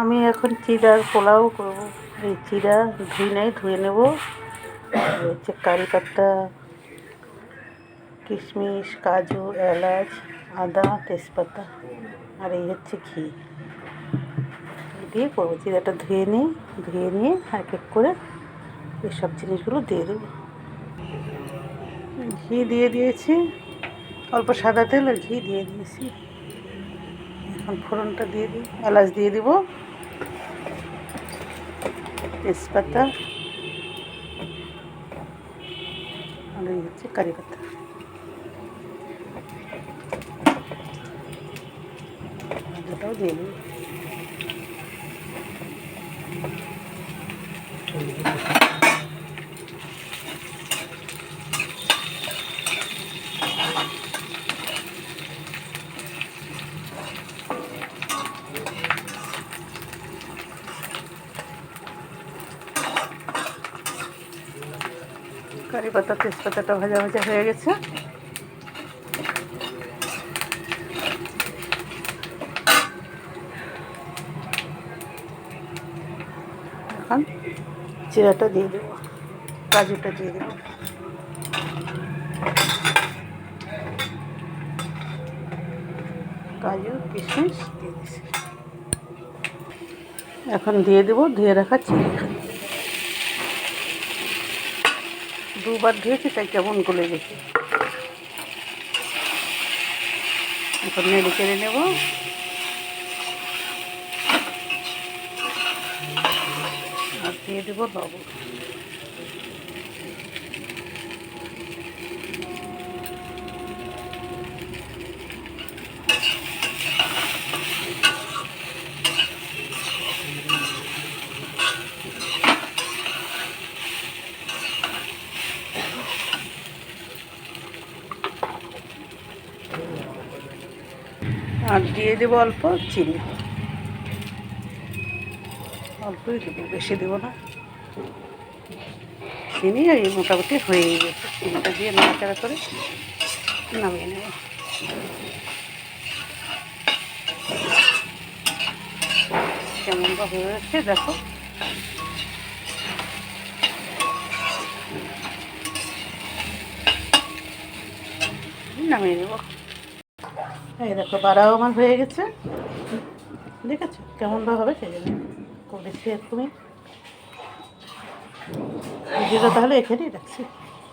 আমি এখন চিড়ার পোলাও করব। এই চিড়া ধুয়ে নেব। হচ্ছে কারি পাতা, কিশমিশ, কাজু, এলাচ, আদা, তেজপাতা, আর এই হচ্ছে ঘি দিয়ে করবো। চিড়াটা ধুয়ে নিয়ে এক এক করে এইসব জিনিসগুলো দিয়ে দেবো। ঘি দিয়ে দিয়েছি, অল্প সাদা তেল আর ঘি দিয়ে দিয়েছি। এখন ফোড়নটা দিয়ে দিই। এলাচ দিয়ে দিব, তেজপাতা, আর এই হচ্ছে কারি পাতা। আদাটাও দিয়ে দিই। কারি পাতা, তেজপাতাটা ভাজা হয়ে গেছে। এখন জিরাটা দিয়ে দেবো, কাজুটা দিয়ে দেবো, কাজু কিশমিশ দিয়ে দিচ্ছি। এখন দিয়ে দেবো ধুয়ে রাখা চিড়া। দুবার ধুয়েছি তাই কেমন গলে গেছে। এখন নেড়ে চেড়ে নেব। আর দিয়ে দেবো লবণ। আর দিয়ে দেবো অল্প চিনি, অল্পই দেবো, বেশি দেবো না। চিনি এই মোটামুটি হয়েই গেছে। চিনিটা দিয়ে নাড়াচাড়া করে নামিয়ে নেব। কেমন বা হয়ে যাচ্ছে দেখো। নামিয়ে নেব। এই দেখো বাড়াও আমার হয়ে গেছে, দেখেছো কেমন বা হবে সেই জন্য করেছি। তুমি ভিডিওটা তাহলে এখানেই রাখছি।